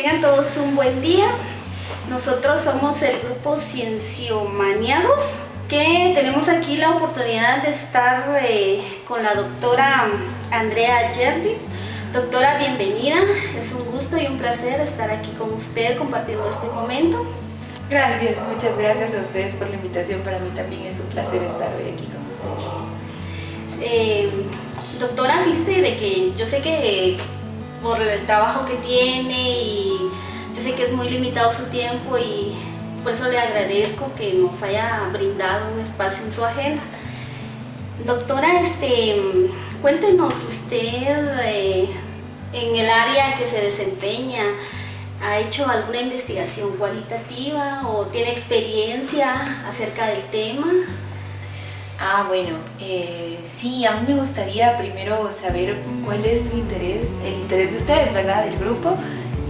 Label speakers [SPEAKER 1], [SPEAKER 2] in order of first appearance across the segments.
[SPEAKER 1] Tengan todos un buen día. Nosotros somos el grupo Cienciomaniagos, que tenemos aquí la oportunidad de estar con la doctora Andrea Yerdi. Doctora, bienvenida. Es un gusto y un placer estar aquí con usted compartiendo este momento.
[SPEAKER 2] Gracias, muchas gracias a ustedes por la invitación. Para mí también es un placer estar hoy aquí con ustedes.
[SPEAKER 1] Doctora, fíjese de que yo sé que por el trabajo que tiene y yo sé que es muy limitado su tiempo y por eso le agradezco que nos haya brindado un espacio en su agenda. Doctora, cuéntenos usted en el área que se desempeña, ¿ha hecho alguna investigación cualitativa o tiene experiencia acerca del tema?
[SPEAKER 2] Bueno, sí, a mí me gustaría primero saber cuál es su interés, el interés de ustedes, ¿verdad?, del grupo,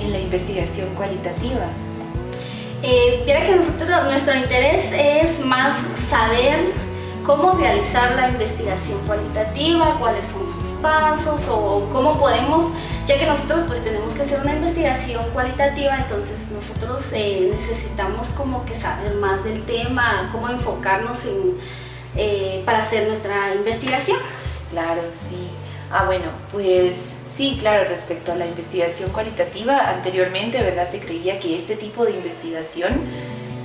[SPEAKER 2] en la investigación cualitativa.
[SPEAKER 1] Mira que nuestro interés es más saber cómo realizar la investigación cualitativa, cuáles son sus pasos o cómo podemos, ya que nosotros pues tenemos que hacer una investigación cualitativa, entonces nosotros necesitamos como que saber más del tema, cómo enfocarnos para hacer nuestra investigación.
[SPEAKER 2] Claro, sí. Bueno, pues sí, claro, respecto a la investigación cualitativa, anteriormente, ¿verdad?, se creía que este tipo de investigación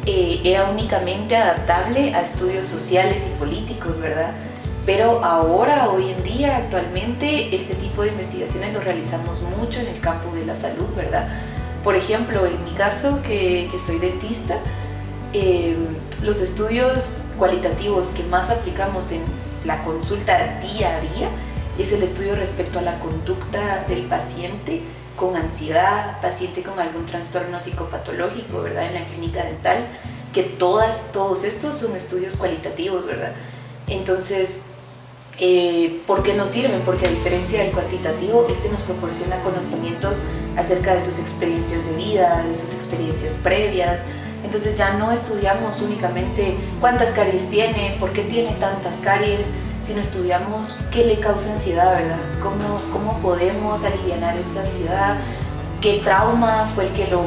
[SPEAKER 2] era únicamente adaptable a estudios sociales y políticos, ¿verdad? Pero ahora, hoy en día, actualmente, este tipo de investigaciones lo realizamos mucho en el campo de la salud, ¿verdad? Por ejemplo, en mi caso, que soy dentista, los estudios cualitativos que más aplicamos en la consulta día a día es el estudio respecto a la conducta del paciente con ansiedad, paciente con algún trastorno psicopatológico, ¿verdad?, en la clínica dental, que todos estos son estudios cualitativos, ¿verdad? Entonces, ¿por qué nos sirven? Porque a diferencia del cuantitativo, nos proporciona conocimientos acerca de sus experiencias de vida, de sus experiencias previas. Entonces ya no estudiamos únicamente cuántas caries tiene, por qué tiene tantas caries, sino estudiamos qué le causa ansiedad, ¿verdad? Cómo podemos aliviar esa ansiedad, qué trauma fue el que lo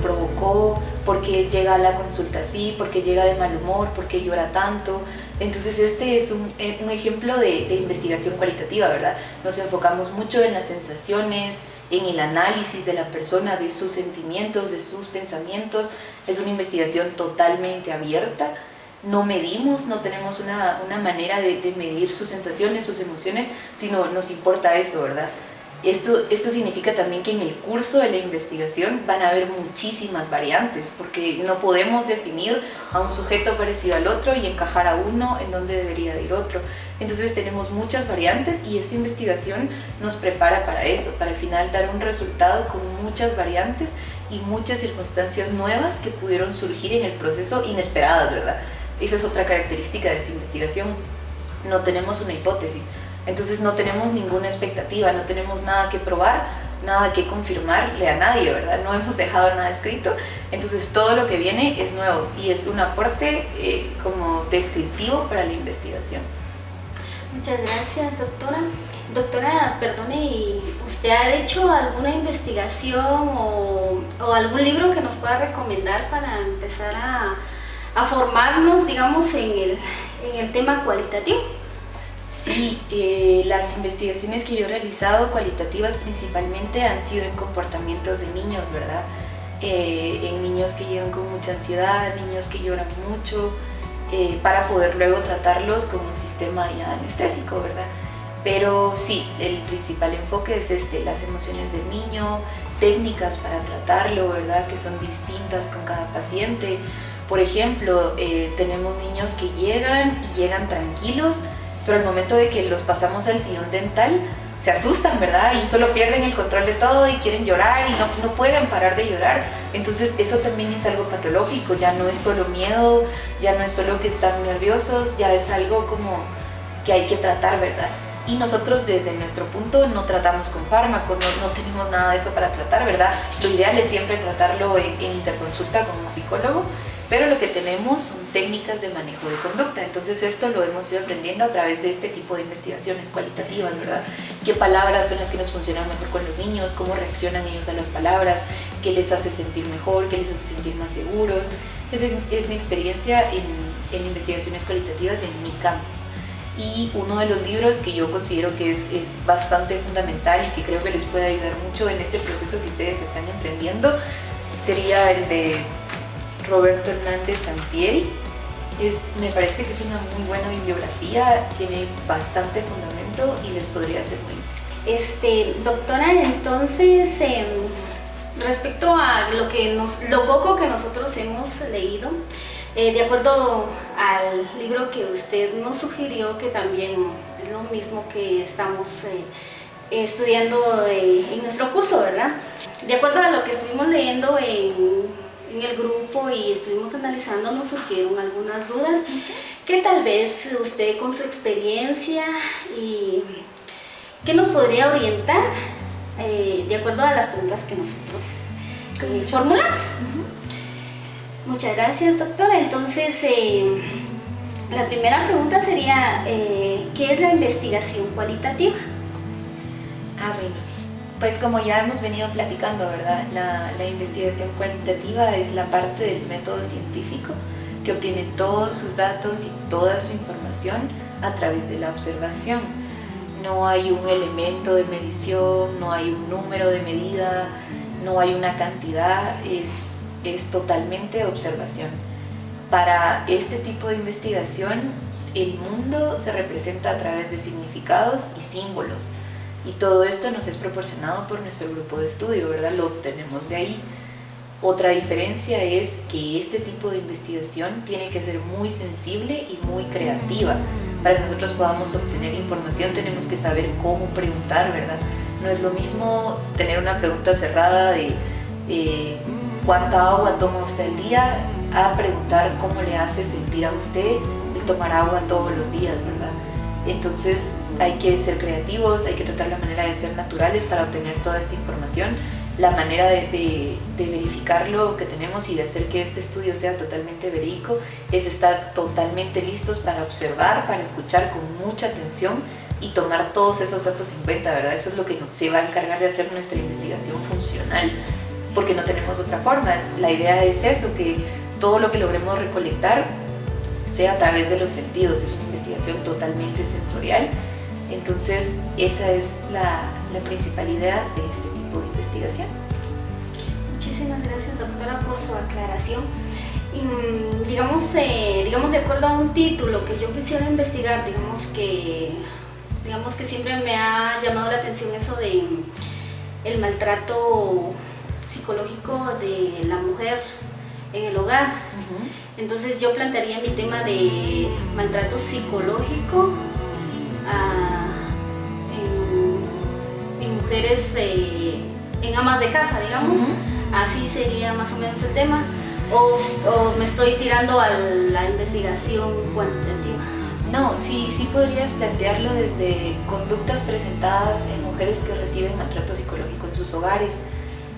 [SPEAKER 2] provocó, por qué llega a la consulta así, por qué llega de mal humor, por qué llora tanto. Entonces este es un ejemplo de investigación cualitativa, ¿verdad? Nos enfocamos mucho en las sensaciones, en el análisis de la persona, de sus sentimientos, de sus pensamientos. Es una investigación totalmente abierta. No medimos, no tenemos una manera de medir sus sensaciones, sus emociones, sino nos importa eso, ¿verdad? Esto significa también que en el curso de la investigación van a haber muchísimas variantes, porque no podemos definir a un sujeto parecido al otro y encajar a uno en donde debería de ir otro. Entonces tenemos muchas variantes y esta investigación nos prepara para eso, para al final dar un resultado con muchas variantes y muchas circunstancias nuevas que pudieron surgir en el proceso inesperadas, ¿verdad? Esa es otra característica de esta investigación. No tenemos una hipótesis. Entonces no tenemos ninguna expectativa, no tenemos nada que probar, nada que confirmarle a nadie, ¿verdad? No hemos dejado nada escrito, entonces todo lo que viene es nuevo y es un aporte como descriptivo para la investigación.
[SPEAKER 1] Muchas gracias, doctora. Doctora, perdone, ¿y usted ha hecho alguna investigación o algún libro que nos pueda recomendar para empezar a formarnos, digamos, en el tema cualitativo?
[SPEAKER 2] Sí, las investigaciones que yo he realizado cualitativas principalmente han sido en comportamientos de niños, ¿verdad? En niños que llegan con mucha ansiedad, niños que lloran mucho, para poder luego tratarlos con un sistema ya anestésico, ¿verdad? Pero sí, el principal enfoque es las emociones del niño, técnicas para tratarlo, ¿verdad?, que son distintas con cada paciente. Por ejemplo, tenemos niños que llegan tranquilos, pero al momento de que los pasamos al sillón dental se asustan, ¿verdad? Y solo pierden el control de todo y quieren llorar y no pueden parar de llorar. Entonces eso también es algo patológico, ya no es solo miedo, ya no es solo que están nerviosos, ya es algo como que hay que tratar, ¿verdad? Y nosotros desde nuestro punto no tratamos con fármacos, no tenemos nada de eso para tratar, ¿verdad? Lo ideal es siempre tratarlo en interconsulta con un psicólogo. pero lo que tenemos son técnicas de manejo de conducta. Entonces esto lo hemos ido aprendiendo a través de este tipo de investigaciones cualitativas, ¿verdad? ¿Qué palabras son las que nos funcionan mejor con los niños? ¿Cómo reaccionan ellos a las palabras? ¿Qué les hace sentir mejor? ¿Qué les hace sentir más seguros? Esa es mi experiencia en investigaciones cualitativas en mi campo. Y uno de los libros que yo considero que es bastante fundamental y que creo que les puede ayudar mucho en este proceso que ustedes están emprendiendo sería el de Roberto Hernández Sampieri. Me parece que es una muy buena bibliografía, tiene bastante fundamento y les podría ser muy útil.
[SPEAKER 1] Doctora, entonces, respecto a lo poco que nosotros hemos leído, de acuerdo al libro que usted nos sugirió, que también es lo mismo que estamos estudiando en nuestro curso, ¿verdad? De acuerdo a lo que estuvimos leyendo en el grupo y estuvimos analizando, nos surgieron algunas dudas que tal vez usted con su experiencia y que nos podría orientar de acuerdo a las preguntas que nosotros formulamos. Muchas gracias, doctora. Entonces, la primera pregunta sería, ¿qué es la investigación cualitativa?
[SPEAKER 2] Bueno, pues como ya hemos venido platicando, ¿verdad? La investigación cualitativa es la parte del método científico que obtiene todos sus datos y toda su información a través de la observación. No hay un elemento de medición, no hay un número de medida, no hay una cantidad, es totalmente observación. Para este tipo de investigación, el mundo se representa a través de significados y símbolos. Y todo esto nos es proporcionado por nuestro grupo de estudio, ¿verdad? Lo obtenemos de ahí. Otra diferencia es que este tipo de investigación tiene que ser muy sensible y muy creativa. Para que nosotros podamos obtener información tenemos que saber cómo preguntar, ¿verdad? No es lo mismo tener una pregunta cerrada de ¿cuánta agua toma usted al día? A preguntar cómo le hace sentir a usted el tomar agua todos los días, ¿verdad? Entonces hay que ser creativos, hay que tratar la manera de ser naturales para obtener toda esta información. La manera de verificar lo que tenemos y de hacer que este estudio sea totalmente verídico es estar totalmente listos para observar, para escuchar con mucha atención y tomar todos esos datos en cuenta, ¿verdad? Eso es lo que se va a encargar de hacer nuestra investigación funcional, porque no tenemos otra forma. La idea es eso, que todo lo que logremos recolectar sea a través de los sentidos. Es una investigación totalmente sensorial. Entonces esa es la principal idea de este tipo de investigación.
[SPEAKER 1] Muchísimas gracias, doctora, por su aclaración. Y, digamos de acuerdo a un título que yo quisiera investigar, digamos que siempre me ha llamado la atención eso de el maltrato psicológico de la mujer en el hogar. Entonces yo plantearía mi tema de maltrato psicológico en mujeres, en amas de casa, digamos. Así sería más o menos el tema, o me estoy tirando a la investigación cuantitativa.
[SPEAKER 2] No, sí podrías plantearlo desde conductas presentadas en mujeres que reciben maltrato psicológico en sus hogares,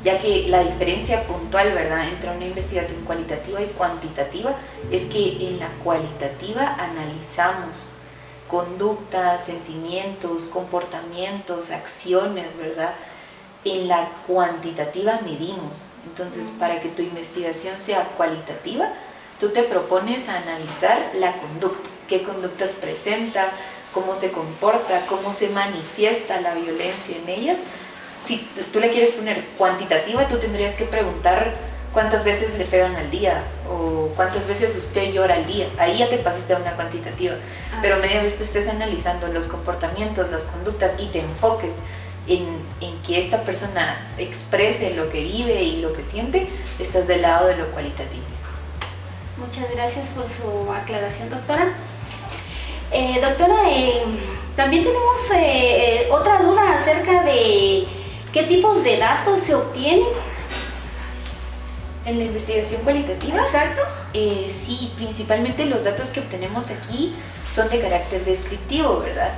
[SPEAKER 2] ya que la diferencia puntual, ¿verdad?, entre una investigación cualitativa y cuantitativa es que en la cualitativa analizamos conductas, sentimientos, comportamientos, acciones, ¿verdad? En la cuantitativa medimos. Entonces, para que tu investigación sea cualitativa, tú te propones analizar la conducta, qué conductas presenta, cómo se comporta, cómo se manifiesta la violencia en ellas. Si tú le quieres poner cuantitativa, tú tendrías que preguntar cuántas veces le pegan al día o cuántas veces usted llora al día. Ahí ya te pasaste a una cuantitativa. Pero media vez tú estés analizando los comportamientos, las conductas y te enfoques en que esta persona exprese lo que vive y lo que siente, estás del lado de lo cualitativo.
[SPEAKER 1] Muchas gracias por su aclaración, doctora. Doctora, también tenemos otra duda acerca de qué tipos de datos se obtienen.
[SPEAKER 2] ¿En la investigación cualitativa?
[SPEAKER 1] Exacto.
[SPEAKER 2] Sí, principalmente los datos que obtenemos aquí son de carácter descriptivo, ¿verdad?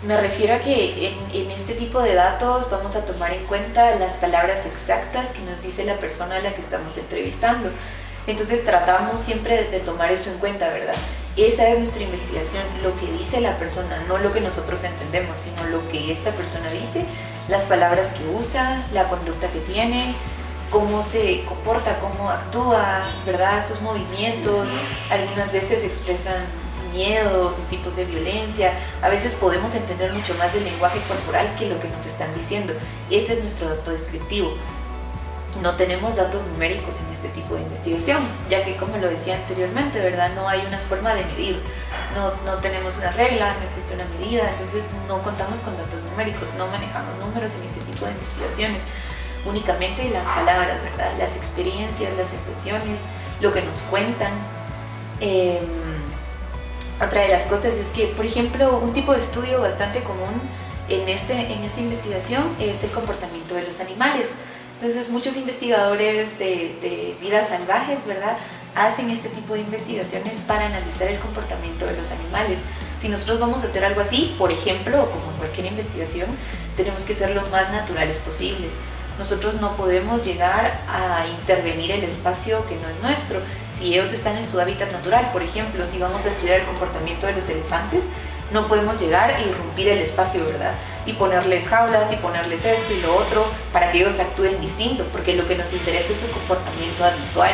[SPEAKER 2] Me refiero a que en este tipo de datos vamos a tomar en cuenta las palabras exactas que nos dice la persona a la que estamos entrevistando. Entonces tratamos siempre de tomar eso en cuenta, ¿verdad? Esa es nuestra investigación, lo que dice la persona, no lo que nosotros entendemos, sino lo que esta persona dice, las palabras que usa, la conducta que tiene, cómo se comporta, cómo actúa, ¿verdad? Sus movimientos, algunas veces expresan miedo, sus tipos de violencia. A veces podemos entender mucho más del lenguaje corporal que lo que nos están diciendo. Ese es nuestro dato descriptivo. No tenemos datos numéricos en este tipo de investigación, ya que, como lo decía anteriormente, ¿verdad? No hay una forma de medir, no tenemos una regla, no existe una medida, entonces no contamos con datos numéricos, no manejamos números en este tipo de investigaciones, únicamente las palabras, ¿verdad? Las experiencias, las sensaciones, lo que nos cuentan. Otra de las cosas es que, por ejemplo, un tipo de estudio bastante común en esta investigación es el comportamiento de los animales. Entonces, muchos investigadores de vidas salvajes, ¿verdad?, hacen este tipo de investigaciones para analizar el comportamiento de los animales. Si nosotros vamos a hacer algo así, por ejemplo, o como en cualquier investigación, tenemos que ser lo más naturales posibles. Nosotros no podemos llegar a intervenir el espacio que no es nuestro. Si ellos están en su hábitat natural, por ejemplo, si vamos a estudiar el comportamiento de los elefantes, no podemos llegar e irrumpir el espacio, ¿verdad? Y ponerles jaulas y ponerles esto y lo otro para que ellos actúen distinto, porque lo que nos interesa es su comportamiento habitual.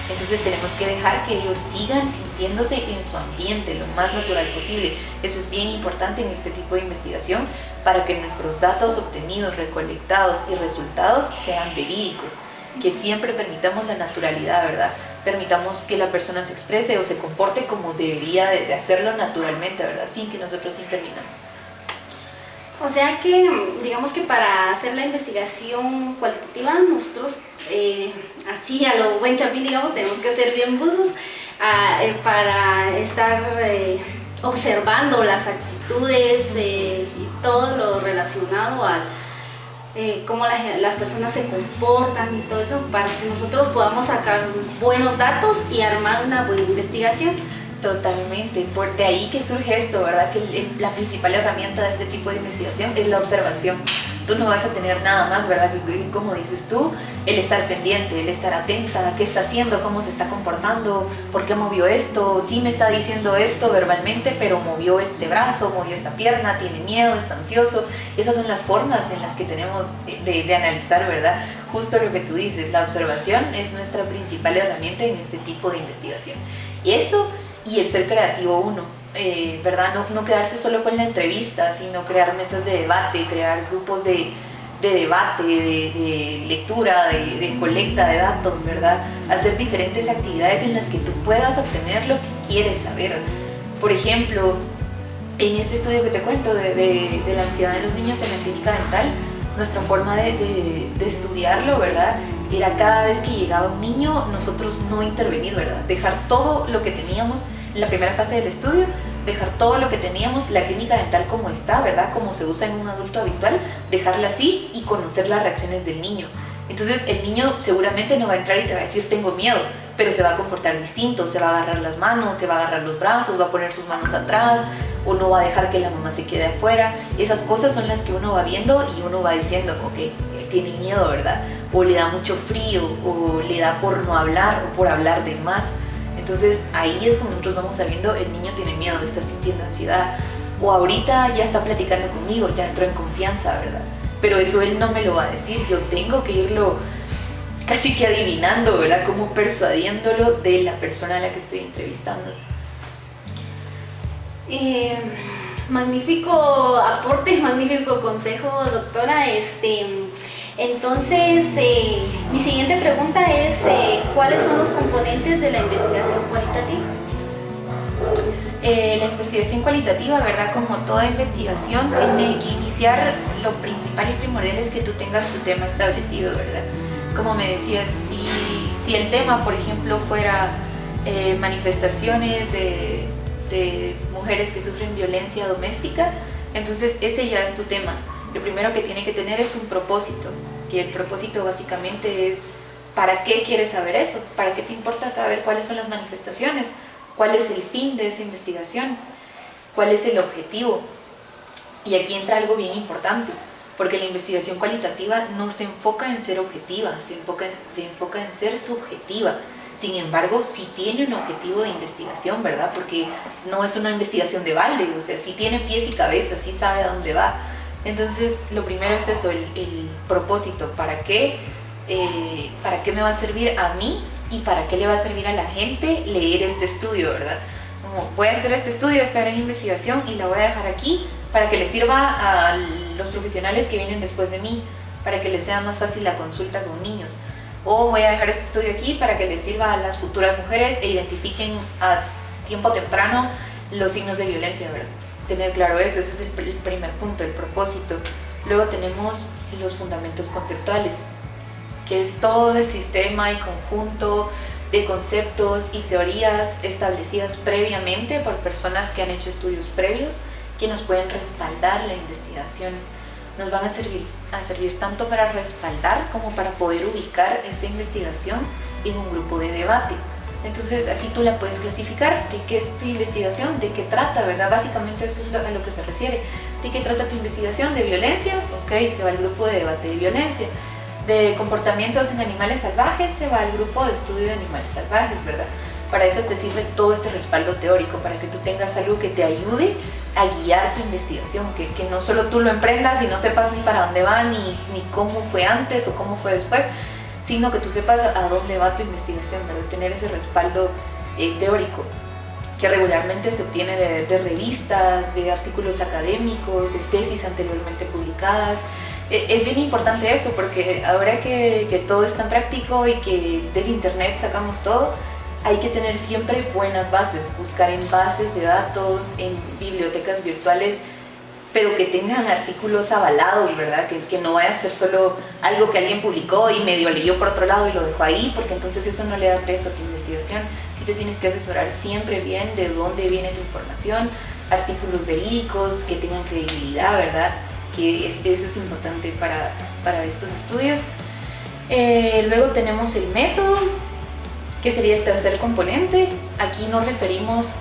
[SPEAKER 2] Entonces tenemos que dejar que ellos sigan sintiéndose en su ambiente lo más natural posible. Eso es bien importante en este tipo de investigación para que nuestros datos obtenidos, recolectados y resultados sean verídicos, que siempre permitamos la naturalidad, ¿verdad? Permitamos que la persona se exprese o se comporte como debería de hacerlo naturalmente, ¿verdad? Sin que nosotros intervinamos.
[SPEAKER 1] O sea que, digamos que para hacer la investigación cualitativa, nosotros, así a lo buen chapín, digamos, tenemos que ser bien buzos para estar observando las actitudes y todo lo relacionado a cómo las personas se comportan y todo eso, para que nosotros podamos sacar buenos datos y armar una buena investigación.
[SPEAKER 2] Totalmente, de ahí que surge esto, ¿verdad? Que la principal herramienta de este tipo de investigación es la observación. Tú no vas a tener nada más, ¿verdad? Que, como dices tú, el estar pendiente, el estar atenta, qué está haciendo, cómo se está comportando, por qué movió esto, sí me está diciendo esto verbalmente, pero movió este brazo, movió esta pierna, tiene miedo, está ansioso. Esas son las formas en las que tenemos de analizar, ¿verdad? Justo lo que tú dices, la observación es nuestra principal herramienta en este tipo de investigación. Y eso, y el ser creativo uno, ¿verdad? No quedarse solo con la entrevista, sino crear mesas de debate, crear grupos de debate, de lectura, de colecta de datos, ¿verdad? Hacer diferentes actividades en las que tú puedas obtener lo que quieres saber. Por ejemplo, en este estudio que te cuento de la ansiedad en los niños en la clínica dental, nuestra forma de estudiarlo, ¿verdad?, era cada vez que llegaba un niño, nosotros no intervenir, ¿verdad? Dejar todo lo que teníamos en la primera fase del estudio, dejar todo lo que teníamos, la clínica dental como está, ¿verdad?, como se usa en un adulto habitual, dejarla así y conocer las reacciones del niño. Entonces el niño seguramente no va a entrar y te va a decir tengo miedo, pero se va a comportar distinto, se va a agarrar las manos, se va a agarrar los brazos, va a poner sus manos atrás, o no va a dejar que la mamá se quede afuera. Esas cosas son las que uno va viendo y uno va diciendo, ok, tiene miedo, ¿verdad? O le da mucho frío, o le da por no hablar, o por hablar de más. Entonces ahí es como nosotros vamos sabiendo, el niño tiene miedo, está sintiendo ansiedad, o ahorita ya está platicando conmigo, ya entró en confianza, ¿verdad? Pero eso él no me lo va a decir, yo tengo que irlo casi que adivinando, ¿verdad? Como persuadiéndolo de la persona a la que estoy entrevistando.
[SPEAKER 1] Magnífico aporte, magnífico consejo, doctora. Entonces, mi siguiente pregunta es, ¿cuáles son los componentes de la investigación cualitativa?
[SPEAKER 2] La investigación cualitativa, ¿verdad? Como toda investigación, tiene que iniciar, lo principal y primordial es que tú tengas tu tema establecido, ¿verdad? Como me decías, si el tema, por ejemplo, fuera manifestaciones de mujeres que sufren violencia doméstica, entonces ese ya es tu tema. Lo primero que tiene que tener es un propósito, que el propósito básicamente es ¿para qué quieres saber eso? ¿Para qué te importa saber cuáles son las manifestaciones? ¿Cuál es el fin de esa investigación? ¿Cuál es el objetivo? Y aquí entra algo bien importante, porque la investigación cualitativa no se enfoca en ser objetiva, se enfoca en ser subjetiva. Sin embargo, sí tiene un objetivo de investigación, ¿verdad? Porque no es una investigación de balde, o sea, sí tiene pies y cabeza, sí sabe a dónde va. Entonces, lo primero es eso, el propósito. ¿Para qué me va a servir a mí y para qué le va a servir a la gente leer este estudio, ¿verdad? Como voy a hacer este estudio, esta gran investigación y la voy a dejar aquí para que le sirva a los profesionales que vienen después de mí, para que les sea más fácil la consulta con niños. O voy a dejar este estudio aquí para que les sirva a las futuras mujeres e identifiquen a tiempo temprano los signos de violencia, ¿verdad? Tener claro eso, ese es el primer punto, el propósito. Luego tenemos los fundamentos conceptuales, que es todo el sistema y conjunto de conceptos y teorías establecidas previamente por personas que han hecho estudios previos que nos pueden respaldar la investigación. Nos van a servir tanto para respaldar como para poder ubicar esta investigación en un grupo de debate. Entonces así tú la puedes clasificar, de qué es tu investigación, de qué trata, ¿verdad? Básicamente eso es a lo que se refiere. ¿De qué trata tu investigación? ¿De violencia? Ok, se va al grupo de debate de violencia. De comportamientos en animales salvajes, se va al grupo de estudio de animales salvajes, ¿verdad? Para eso te sirve todo este respaldo teórico, para que tú tengas algo que te ayude a guiar tu investigación, que no solo tú lo emprendas y no sepas ni para dónde va, ni cómo fue antes o cómo fue después, sino que tú sepas a dónde va tu investigación, ¿verdad? Tener ese respaldo teórico, que regularmente se obtiene de revistas, de artículos académicos, de tesis anteriormente publicadas. Es bien importante eso, porque ahora que todo es tan práctico y que del internet sacamos todo, hay que tener siempre buenas bases, buscar en bases de datos, en bibliotecas virtuales, pero que tengan artículos avalados, ¿verdad? Que no vaya a ser solo algo que alguien publicó y medio leyó por otro lado y lo dejó ahí, porque entonces eso no le da peso a tu investigación. Sí te tienes que asesorar siempre bien de dónde viene tu información, artículos verídicos que tengan credibilidad, ¿verdad? Que eso es importante para estos estudios. Luego tenemos el método, que sería el tercer componente. Aquí nos referimos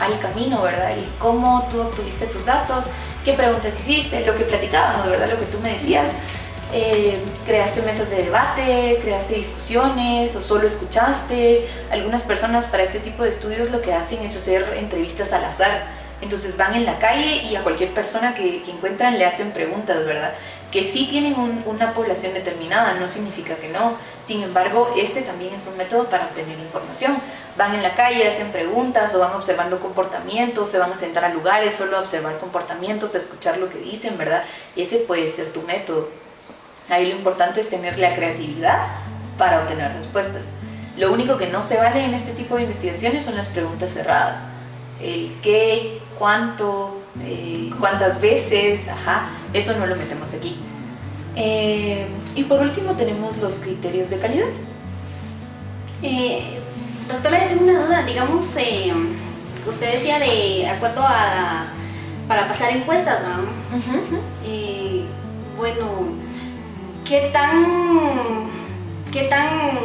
[SPEAKER 2] al camino, ¿verdad? El cómo tú obtuviste tus datos, qué preguntas hiciste, lo que platicábamos, ¿verdad? Lo que tú me decías. Creaste mesas de debate, creaste discusiones o solo escuchaste. Algunas personas para este tipo de estudios lo que hacen es hacer entrevistas al azar. Entonces van en la calle y a cualquier persona que encuentran le hacen preguntas, ¿verdad? Que sí tienen una población determinada, no significa que no. Sin embargo, este también es un método para obtener información. Van en la calle, hacen preguntas o van observando comportamientos, se van a sentar a lugares solo a observar comportamientos, a escuchar lo que dicen, ¿verdad? Ese puede ser tu método. Ahí lo importante es tener la creatividad para obtener respuestas. Lo único que no se vale en este tipo de investigaciones son las preguntas cerradas. El qué, cuánto, cuántas veces, eso no lo metemos aquí. Y por último tenemos los criterios de calidad.
[SPEAKER 1] Doctora, tengo una duda, digamos, usted decía de acuerdo para pasar encuestas, ¿no? Bueno, ¿qué tan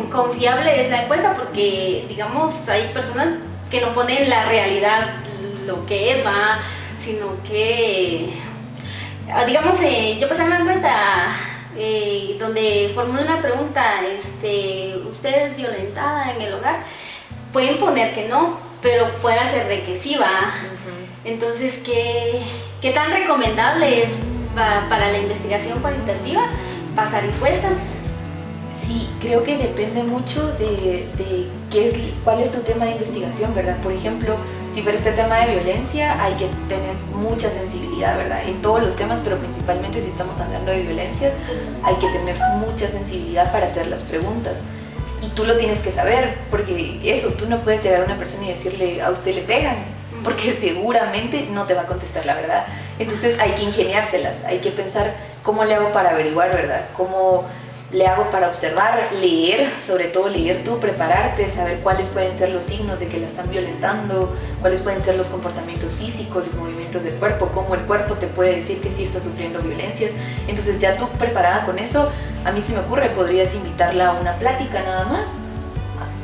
[SPEAKER 1] confiable es la encuesta? Porque, digamos, hay personas que no ponen la realidad, lo que es, ¿va? Sino que, digamos, yo pasé una encuesta donde formulé una pregunta, ¿usted es violentada en el hogar? Pueden poner que no, pero puede ser de que sí, ¿va? Entonces, ¿qué tan recomendable es para la investigación cualitativa pasar encuestas?
[SPEAKER 2] Sí, creo que depende mucho de cuál es tu tema de investigación, ¿verdad? Por ejemplo, si fuera este tema de violencia, hay que tener mucha sensibilidad, ¿verdad? En todos los temas, pero principalmente si estamos hablando de violencias, hay que tener mucha sensibilidad para hacer las preguntas. Y tú lo tienes que saber, porque tú no puedes llegar a una persona y decirle, a usted le pegan, porque seguramente no te va a contestar la verdad. Entonces hay que ingeniárselas, hay que pensar cómo le hago para averiguar, ¿verdad? Cómo le hago para observar, leer, sobre todo leer tú, prepararte, saber cuáles pueden ser los signos de que la están violentando, cuáles pueden ser los comportamientos físicos, los movimientos del cuerpo, cómo el cuerpo te puede decir que sí está sufriendo violencias. Entonces ya tú preparada con eso, a mí se me ocurre, podrías invitarla a una plática nada más,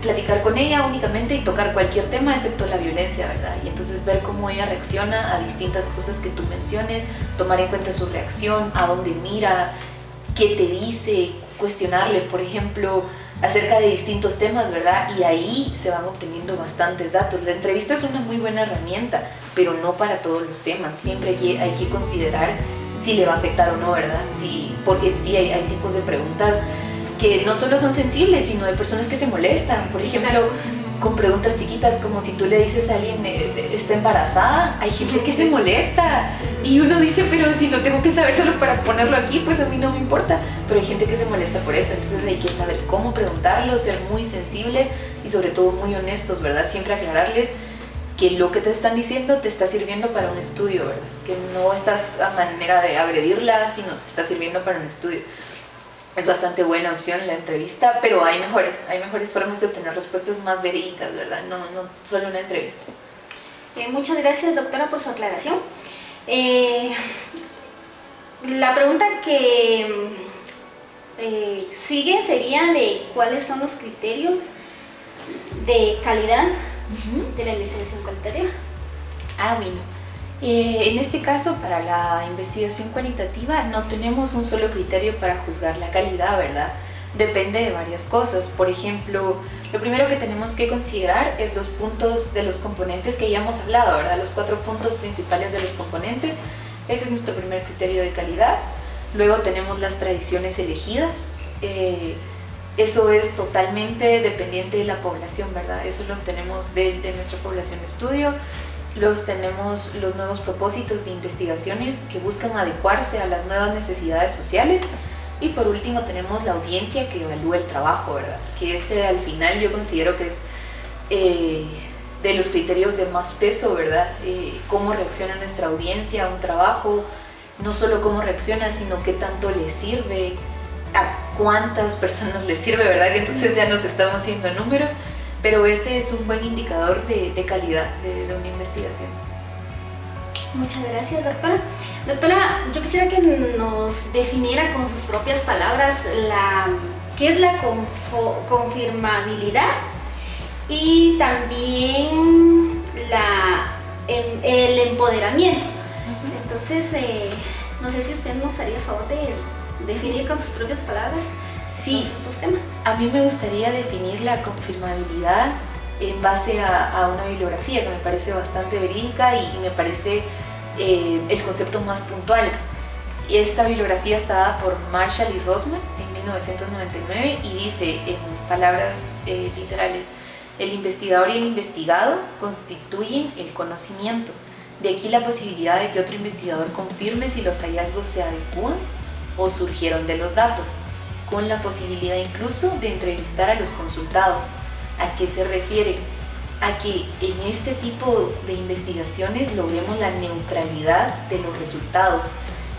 [SPEAKER 2] platicar con ella únicamente y tocar cualquier tema excepto la violencia, ¿verdad? Y entonces ver cómo ella reacciona a distintas cosas que tú menciones, tomar en cuenta su reacción, a dónde mira, qué te dice, cuestionarle, por ejemplo, acerca de distintos temas, ¿verdad? Y ahí se van obteniendo bastantes datos. La entrevista es una muy buena herramienta, pero no para todos los temas. Siempre hay que considerar si le va a afectar o no, ¿verdad? Sí, porque sí hay tipos de preguntas que no solo son sensibles, sino de personas que se molestan. Por ejemplo, con preguntas chiquitas como si tú le dices a alguien está embarazada, hay gente que se molesta y uno dice, pero si lo tengo que saber solo para ponerlo aquí, pues a mí no me importa, pero hay gente que se molesta por eso. Entonces hay que saber cómo preguntarlo, ser muy sensibles y sobre todo muy honestos, ¿verdad? Siempre aclararles que lo que te están diciendo te está sirviendo para un estudio, ¿verdad? Que no estás a manera de agredirla, sino te está sirviendo para un estudio. Es bastante buena opción la entrevista, pero hay mejores formas de obtener respuestas más verídicas, ¿verdad? No solo una entrevista.
[SPEAKER 1] Muchas gracias, doctora, por su aclaración. La pregunta que sigue sería de cuáles son los criterios de calidad de la investigación cualitativa.
[SPEAKER 2] Bueno. En este caso, para la investigación cualitativa no tenemos un solo criterio para juzgar la calidad, ¿verdad? Depende de varias cosas. Por ejemplo, lo primero que tenemos que considerar es los puntos de los componentes que ya hemos hablado, ¿verdad? Los 4 puntos principales de los componentes. Ese es nuestro primer criterio de calidad. Luego tenemos las tradiciones elegidas. Eso es totalmente dependiente de la población, ¿verdad? Eso lo obtenemos de nuestra población de estudio. Luego tenemos los nuevos propósitos de investigaciones que buscan adecuarse a las nuevas necesidades sociales. Y por último tenemos la audiencia que evalúa el trabajo, ¿verdad? Que ese al final yo considero que es de los criterios de más peso, ¿verdad? Cómo reacciona nuestra audiencia a un trabajo, no solo cómo reacciona, sino qué tanto le sirve, a cuántas personas le sirve, ¿verdad? Que entonces ya nos estamos haciendo números. Pero ese es un buen indicador de calidad de una investigación.
[SPEAKER 1] Muchas gracias, doctora. Doctora, yo quisiera que nos definiera con sus propias palabras qué es la confirmabilidad y también el empoderamiento. Entonces, no sé si usted nos haría el favor de definir con sus propias palabras. Sí,
[SPEAKER 2] a mí me gustaría definir la confirmabilidad en base a una bibliografía que me parece bastante verídica y me parece el concepto más puntual. Esta bibliografía está dada por Marshall y Rosman en 1999 y dice en palabras literales: el investigador y el investigado constituyen el conocimiento. De aquí la posibilidad de que otro investigador confirme si los hallazgos se adecúan o surgieron de los datos, con la posibilidad incluso de entrevistar a los consultados. ¿A qué se refiere? A que en este tipo de investigaciones logremos la neutralidad de los resultados.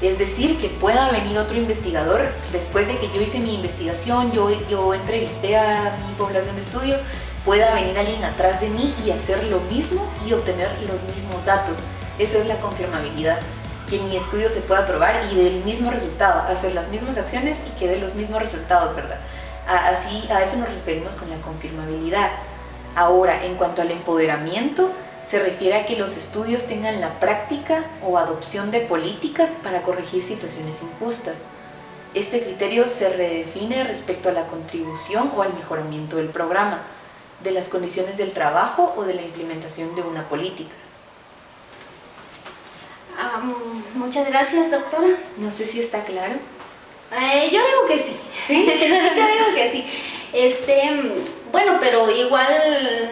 [SPEAKER 2] Es decir, que pueda venir otro investigador después de que yo hice mi investigación, yo entrevisté a mi población de estudio, pueda venir alguien atrás de mí y hacer lo mismo y obtener los mismos datos. Esa es la confirmabilidad. Que mi estudio se pueda probar y del mismo resultado, hacer las mismas acciones y que dé los mismos resultados, ¿verdad? A eso nos referimos con la confirmabilidad. Ahora, en cuanto al empoderamiento, se refiere a que los estudios tengan la práctica o adopción de políticas para corregir situaciones injustas. Este criterio se redefine respecto a la contribución o al mejoramiento del programa, de las condiciones del trabajo o de la implementación de una política.
[SPEAKER 1] Muchas gracias, doctora.
[SPEAKER 2] No sé si está claro.
[SPEAKER 1] Yo digo que sí.
[SPEAKER 2] ¿Sí?
[SPEAKER 1] Yo digo que sí. Bueno, pero igual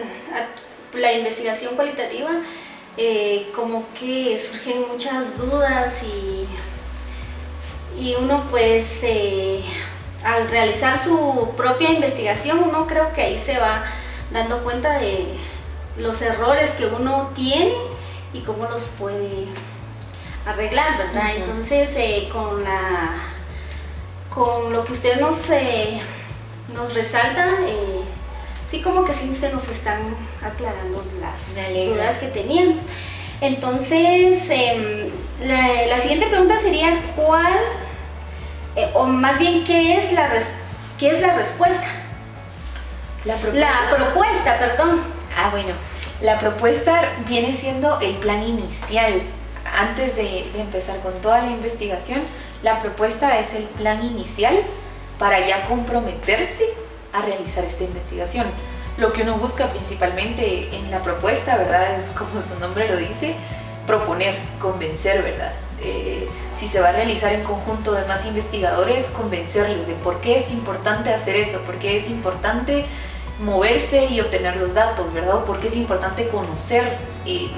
[SPEAKER 1] la investigación cualitativa, como que surgen muchas dudas y uno pues al realizar su propia investigación, uno creo que ahí se va dando cuenta de los errores que uno tiene y cómo los puede arreglar, ¿verdad? Entonces, con lo que usted nos resalta, sí, como que sí se nos están aclarando las dudas que teníamos. Entonces, la siguiente pregunta sería ¿cuál, o más bien qué es la respuesta? La propuesta, perdón.
[SPEAKER 2] Ah, bueno, la propuesta viene siendo el plan inicial. Antes de empezar con toda la investigación, la propuesta es el plan inicial para ya comprometerse a realizar esta investigación. Lo que uno busca principalmente en la propuesta, ¿verdad? Es, como su nombre lo dice, proponer, convencer, ¿verdad? Si se va a realizar en conjunto de más investigadores, convencerles de por qué es importante hacer eso, por qué es importante moverse y obtener los datos, ¿verdad? O por qué es importante conocer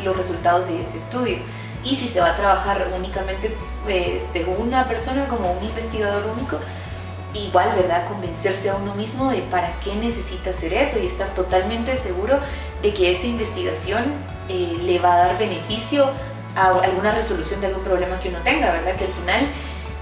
[SPEAKER 2] los resultados de ese estudio. Y si se va a trabajar únicamente de una persona como un investigador único, igual, ¿verdad? Convencerse a uno mismo de para qué necesita hacer eso y estar totalmente seguro de que esa investigación le va a dar beneficio a alguna resolución de algún problema que uno tenga, ¿verdad? Que al final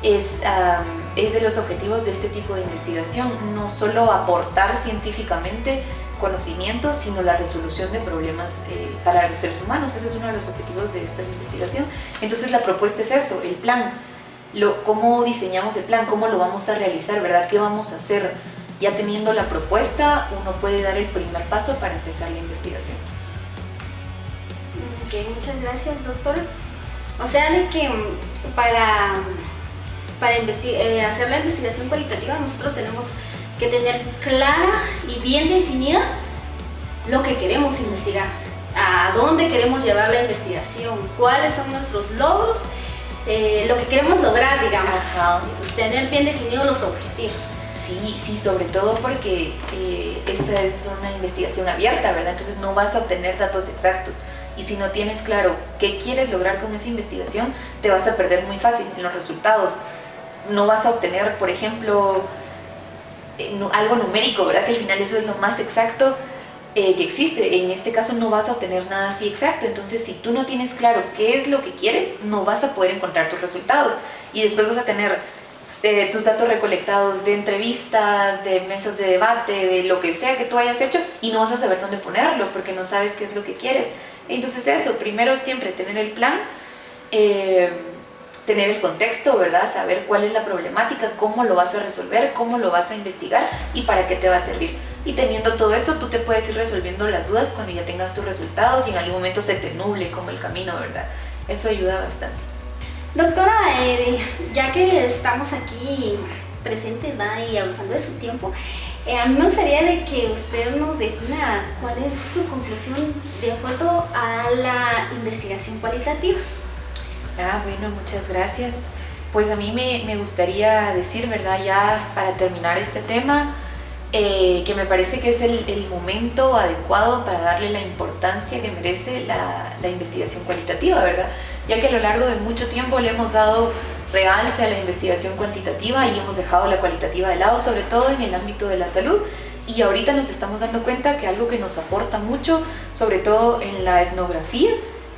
[SPEAKER 2] es de los objetivos de este tipo de investigación, no solo aportar científicamente conocimientos, sino la resolución de problemas para los seres humanos. Ese es uno de los objetivos de esta investigación. Entonces la propuesta es eso, el plan, cómo diseñamos el plan, cómo lo vamos a realizar, ¿verdad? ¿Qué vamos a hacer? Ya teniendo la propuesta, uno puede dar el primer paso para empezar la investigación.
[SPEAKER 1] Ok, muchas gracias, doctor. O sea, de que para hacer la investigación cualitativa nosotros tenemos que tener clara y bien definida lo que queremos investigar, a dónde queremos llevar la investigación, cuáles son nuestros logros, lo que queremos lograr, digamos.
[SPEAKER 2] Ajá.
[SPEAKER 1] Tener bien definidos los objetivos.
[SPEAKER 2] Sí, sobre todo porque esta es una investigación abierta, ¿verdad? Entonces no vas a obtener datos exactos. Y si no tienes claro qué quieres lograr con esa investigación, te vas a perder muy fácil en los resultados. No vas a obtener, por ejemplo, algo numérico, ¿verdad? Que al final eso es lo más exacto que existe. En este caso no vas a obtener nada así exacto. Entonces, si tú no tienes claro qué es lo que quieres, no vas a poder encontrar tus resultados. Y después vas a tener tus datos recolectados de entrevistas, de mesas de debate, de lo que sea que tú hayas hecho, y no vas a saber dónde ponerlo porque no sabes qué es lo que quieres. Entonces eso, primero siempre tener el plan, tener el contexto, ¿verdad? Saber cuál es la problemática, cómo lo vas a resolver, cómo lo vas a investigar y para qué te va a servir. Y teniendo todo eso, tú te puedes ir resolviendo las dudas cuando ya tengas tus resultados y en algún momento se te nuble como el camino, ¿verdad? Eso ayuda bastante.
[SPEAKER 1] Doctora, ya que estamos aquí presentes, ¿va? Y abusando de su tiempo, a mí me gustaría de que usted nos defina cuál es su conclusión de acuerdo a la investigación cualitativa.
[SPEAKER 2] Bueno, muchas gracias. Pues a mí me gustaría decir, ¿verdad? Ya para terminar este tema, que me parece que es el momento adecuado para darle la importancia que merece la investigación cualitativa, ¿verdad? Ya que a lo largo de mucho tiempo le hemos dado realce a la investigación cuantitativa y hemos dejado la cualitativa de lado, sobre todo en el ámbito de la salud. Y ahorita nos estamos dando cuenta que algo que nos aporta mucho, sobre todo en la etnografía,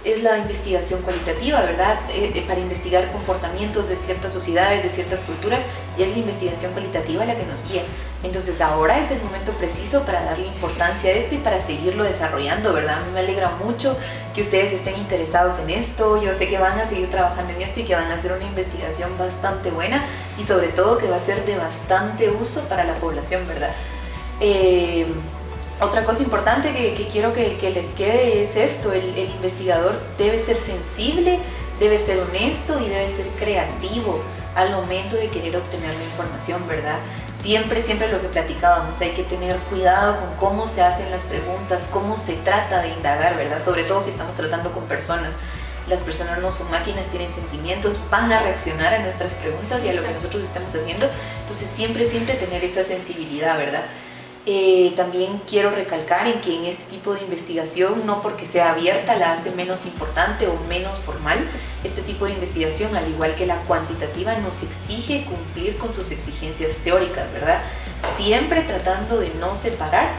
[SPEAKER 2] es la investigación cualitativa, ¿verdad? Para investigar comportamientos de ciertas sociedades, de ciertas culturas, y es la investigación cualitativa la que nos guía. Entonces ahora es el momento preciso para darle importancia a esto y para seguirlo desarrollando, ¿verdad? A mí me alegra mucho que ustedes estén interesados en esto. Yo sé que van a seguir trabajando en esto y que van a hacer una investigación bastante buena y sobre todo que va a ser de bastante uso para la población, ¿verdad? Otra cosa importante que quiero que les quede es esto: el investigador debe ser sensible, debe ser honesto y debe ser creativo al momento de querer obtener la información, ¿verdad? Siempre lo que platicábamos, hay que tener cuidado con cómo se hacen las preguntas, cómo se trata de indagar, ¿verdad? Sobre todo si estamos tratando con personas. Las personas no son máquinas, tienen sentimientos, van a reaccionar a nuestras preguntas y a lo que nosotros estemos haciendo. Entonces siempre tener esa sensibilidad, ¿verdad? También quiero recalcar en que en este tipo de investigación, no porque sea abierta la hace menos importante o menos formal. Este tipo de investigación, al igual que la cuantitativa, nos exige cumplir con sus exigencias teóricas, ¿verdad? Siempre tratando de no separar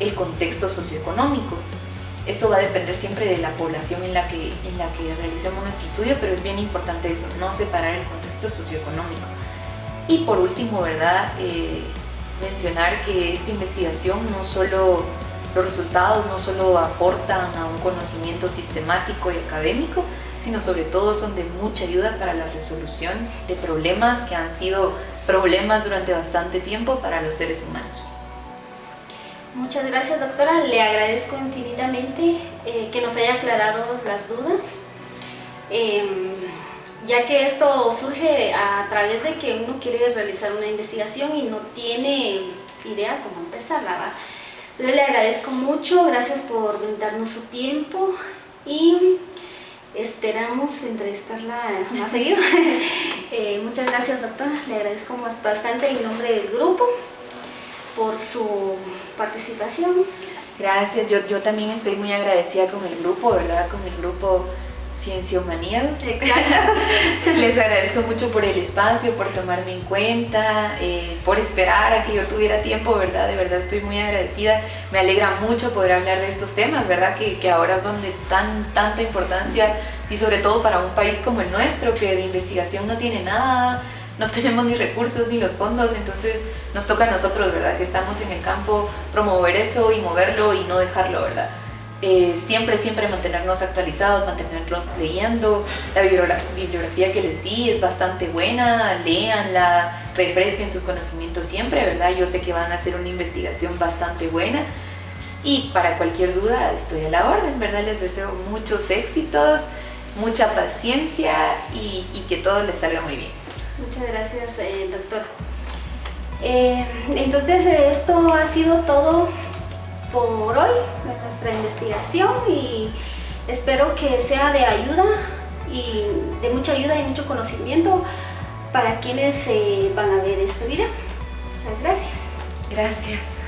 [SPEAKER 2] el contexto socioeconómico. Eso va a depender siempre de la población en la que realicemos nuestro estudio, pero es bien importante eso, no separar el contexto socioeconómico. Y por último, ¿verdad? Mencionar que esta investigación los resultados no solo aportan a un conocimiento sistemático y académico, sino sobre todo son de mucha ayuda para la resolución de problemas que han sido problemas durante bastante tiempo para los seres humanos.
[SPEAKER 1] Muchas gracias, doctora. Le agradezco infinitamente que nos haya aclarado las dudas, ya que esto surge a través de que uno quiere realizar una investigación y no tiene idea cómo empezarla, ¿verdad? Entonces le agradezco mucho, gracias por brindarnos su tiempo y esperamos entrevistarla más seguido. Muchas gracias, doctora. Le agradezco bastante en nombre del grupo por su participación.
[SPEAKER 2] Gracias, yo también estoy muy agradecida con el grupo, ¿verdad? Con el grupo Cienciomanías.
[SPEAKER 1] Exacto.
[SPEAKER 2] Les agradezco mucho por el espacio, por tomarme en cuenta, por esperar a que yo tuviera tiempo, ¿verdad? De verdad estoy muy agradecida. Me alegra mucho poder hablar de estos temas, ¿verdad? Que ahora son de tanta importancia y sobre todo para un país como el nuestro, que de investigación no tiene nada, no tenemos ni recursos ni los fondos, entonces nos toca a nosotros, ¿verdad? Que estamos en el campo, promover eso y moverlo y no dejarlo, ¿verdad? Siempre mantenernos actualizados, mantenernos leyendo. La bibliografía que les di es bastante buena, léanla, refresquen sus conocimientos siempre, ¿verdad? Yo sé que van a hacer una investigación bastante buena y para cualquier duda estoy a la orden, ¿verdad? Les deseo muchos éxitos, mucha paciencia y que todo les salga muy bien.
[SPEAKER 1] Muchas gracias, doctor. Entonces esto ha sido todo por hoy de nuestra investigación y espero que sea de ayuda y de mucha ayuda y mucho conocimiento para quienes van a ver este video. Muchas gracias.
[SPEAKER 2] Gracias.